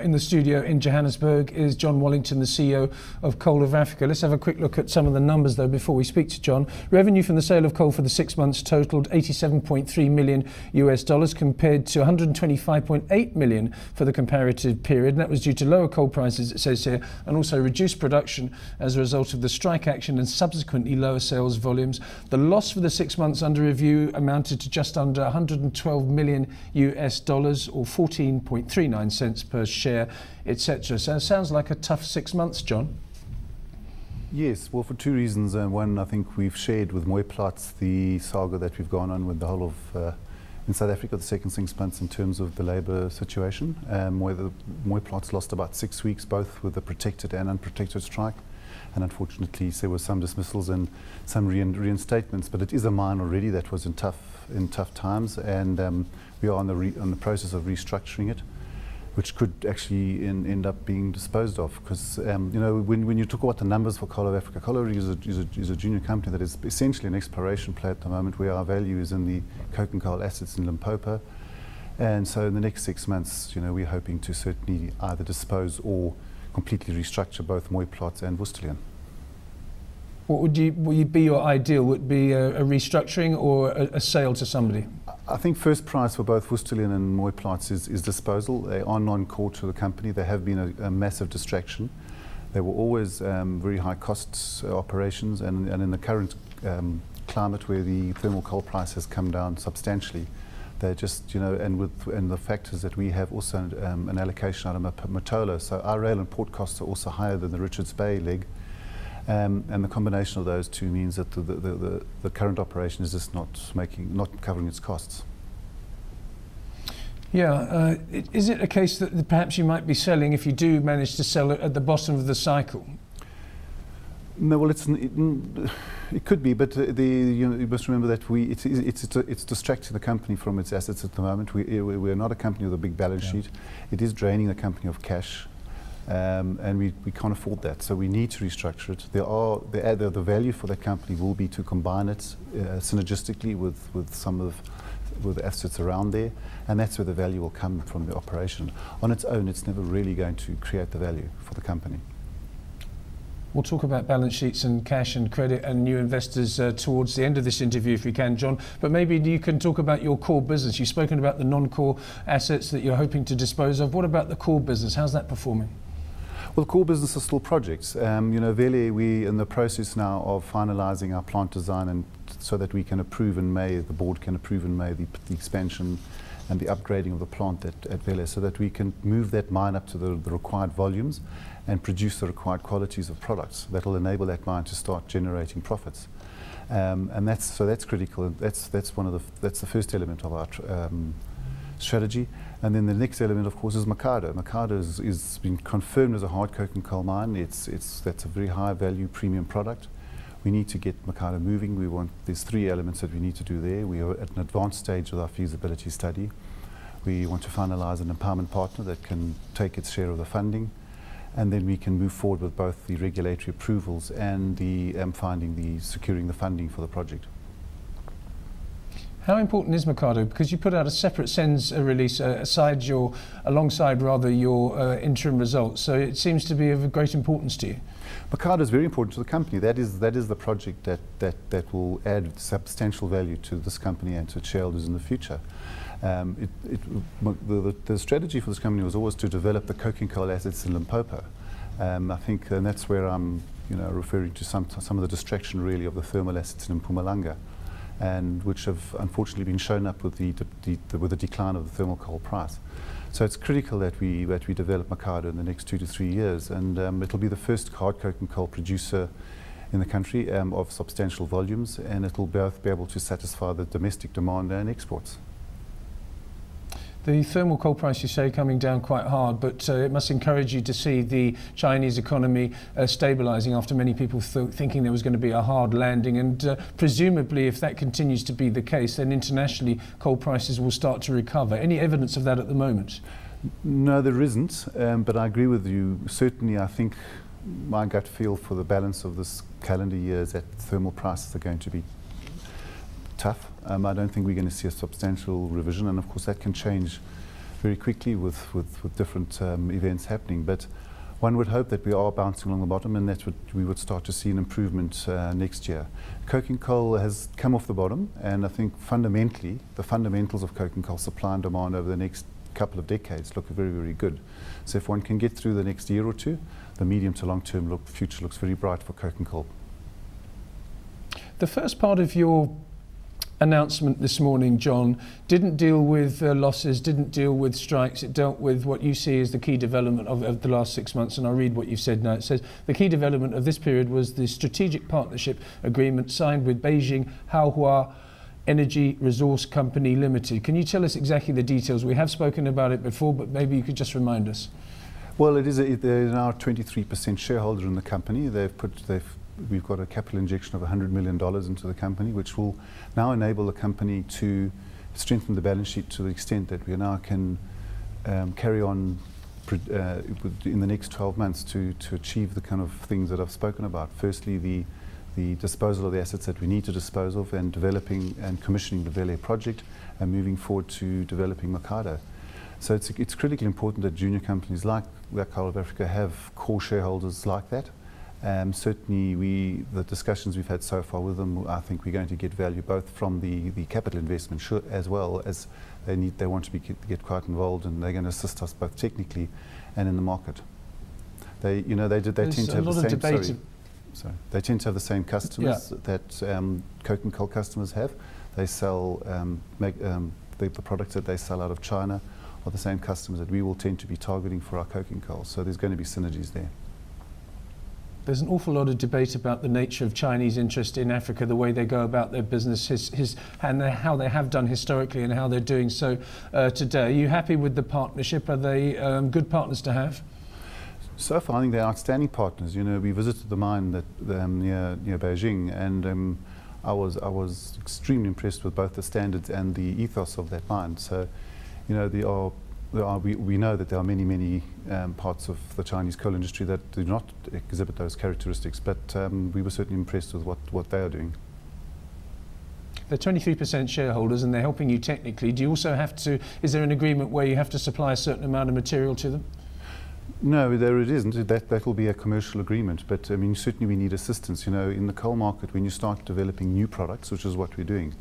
In the studio in Johannesburg is John Wallington, the CEO of Coal of Africa. Let's have a quick look at some of the numbers though before we speak to John. Revenue from the sale of coal for the 6 months totaled $87.3 million compared to $125.8 million for the comparative period. And that was due to lower coal prices, it says here, and also reduced production as a result of the strike action and subsequently lower sales volumes. The loss for the 6 months under review amounted to just under $112 million or 14.39 cents per share, etc. So it sounds like a tough 6 months, John. Yes, well, for two reasons. One, I think we've shared with Mooiplaats the saga that we've gone on with the whole of in South Africa the second 6 months in terms of the labour situation, where the Mooiplaats lost about 6 weeks, both with the protected and unprotected strike. And unfortunately, there were some dismissals and some reinstatements. But it is a mine already that was in tough times, and we are on the process of restructuring it, which could actually end up being disposed of. Because when you talk about the numbers for Coal of Africa, Coal of Africa is a junior company that is essentially an exploration play at the moment, where our value is in the coke and coal assets in Limpopo. And so in the next 6 months, we're hoping to certainly either dispose or completely restructure both Mooiplaats and Wallington. What would be your ideal? Would it be a restructuring or a sale to somebody? I think first price for both Wallington and Mooiplaats is disposal. They are non-core to the company. They have been a massive distraction. They were always very high costs operations, and in the current climate where the thermal coal price has come down substantially, they're just, and the fact is that we have also an allocation out of Matola, so our rail and port costs are also higher than the Richards Bay leg. And the combination of those two means that the current operation is just not covering its costs. Yeah, is it a case that perhaps you might be selling if you do manage to sell it at the bottom of the cycle? No, well, it could be, but you must remember that it's distracting the company from its assets at the moment. We're not a company with a big balance sheet. It is draining the company of cash. And we can't afford that, so we need to restructure it. The value for that company will be to combine it synergistically with some of the assets around there, and that's where the value will come from the operation. On its own, it's never really going to create the value for the company. We'll talk about balance sheets and cash and credit and new investors towards the end of this interview if we can, John. But maybe you can talk about your core business. You've spoken about the non-core assets that you're hoping to dispose of. What about the core business? How's that performing? Well, the core business are still projects. Vele, we're in the process now of finalising our plant design, and so that we can approve in May, the board can approve in May the expansion and the upgrading of the plant at Vele, so that we can move that mine up to the required volumes and produce the required qualities of products that will enable that mine to start generating profits. And that's critical. That's the first element of our strategy. And then the next element, of course, is Mikado. Mikado is been confirmed as a hard coke and coal mine. That's a very high value premium product. We need to get Mikado moving. There's three elements that we need to do there. We are at an advanced stage with our feasibility study. We want to finalise an empowerment partner that can take its share of the funding, and then we can move forward with both the regulatory approvals and the securing the funding for the project. How important is Mikado? Because you put out a separate SENS release alongside your interim results, so it seems to be of great importance to you. Mikado is very important to the company. That is the project that will add substantial value to this company and to its shareholders in the future. The strategy for this company was always to develop the coke and coal assets in Limpopo. I think, and that's where I'm referring to some of the distraction really of the thermal assets in Mpumalanga, and which have unfortunately been shown up with the decline of the thermal coal price. So it's critical that we develop Mikado in the next 2 to 3 years, and it'll be the first hard coke and coal producer in the country of substantial volumes, and it'll both be able to satisfy the domestic demand and exports. The thermal coal price, you say, coming down quite hard, but it must encourage you to see the Chinese economy stabilising after many people thinking there was going to be a hard landing. And presumably, if that continues to be the case, then internationally coal prices will start to recover. Any evidence of that at the moment? No, there isn't, but I agree with you. Certainly, I think my gut feel for the balance of this calendar year is that thermal prices are going to be tough. I don't think we're going to see a substantial revision, and of course that can change very quickly with different events happening. But one would hope that we are bouncing along the bottom, and that's what we would start to see an improvement next year. Coking coal has come off the bottom, and I think fundamentally, the fundamentals of coking coal supply and demand over the next couple of decades look very, very good. So if one can get through the next year or two, the medium to long term future looks very bright for coking coal. The first part of your announcement this morning, John, didn't deal with losses, didn't deal with strikes. It dealt with what you see as the key development of the last 6 months. And I'll read what you've said now. It says, the key development of this period was the strategic partnership agreement signed with Beijing Haohua Energy Resource Company Limited. Can you tell us exactly the details? We have spoken about it before, but maybe you could just remind us. Well, they're now a 23% shareholder in the company. We've got a capital injection of $100 million into the company, which will now enable the company to strengthen the balance sheet to the extent that we now can carry on in the next 12 months to achieve the kind of things that I've spoken about. Firstly, the disposal of the assets that we need to dispose of, and developing and commissioning the Vele project, and moving forward to developing Mikado. So it's critically important that junior companies like Coal of Africa have core shareholders like that. Certainly, the discussions we've had so far with them, I think we're going to get value both from the capital investment, as well as they want to get quite involved, and they're going to assist us both technically and in the market. They tend to have the same. They tend to have the same customers that coking coal customers have. They sell the products that they sell out of China are the same customers that we will tend to be targeting for our coking coal. So there's going to be synergies there. There's an awful lot of debate about the nature of Chinese interest in Africa, the way they go about their business, and how they have done historically and how they're doing so today. Are you happy with the partnership? Are they good partners to have? So far, I think they're outstanding partners. We visited the mine near Beijing, and I was extremely impressed with both the standards and the ethos of that mine. So, we know that there are many parts of the Chinese coal industry that do not exhibit those characteristics, but we were certainly impressed with what they are doing. They're 23% shareholders, and they're helping you technically. Do you also have to, is there an agreement where you have to supply a certain amount of material to them? No, there it isn't. That will be a commercial agreement, but certainly we need assistance. In the coal market, when you start developing new products, which is what we're doing,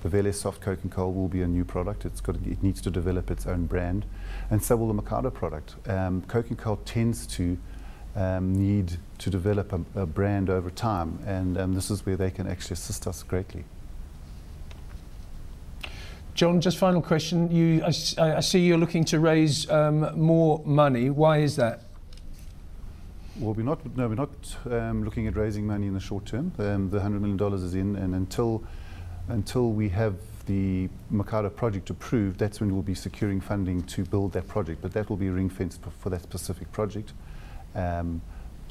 the Vele soft coking coal will be a new product. It needs to develop its own brand, and so will the Mikado product. Coking coal tends to need to develop a brand over time, and this is where they can actually assist us greatly. John, just final question. I see you're looking to raise more money. Why is that? Well, we're not looking at raising money in the short term. The $100 million is in, and until we have the Mikado project approved, that's when we'll be securing funding to build that project. But that will be ring-fenced for that specific project. So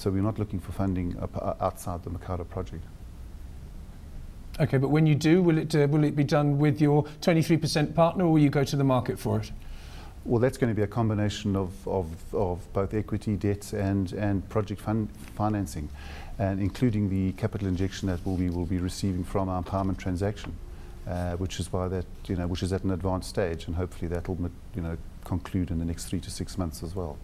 we're not looking for funding outside the Mikado project. Okay, but when you do, will it be done with your 23% partner, or will you go to the market for it? Well, that's going to be a combination of both equity, debt, and project financing, and including the capital injection that we will be receiving from our empowerment transaction, which is which is at an advanced stage, and hopefully that will conclude in the next 3 to 6 months as well.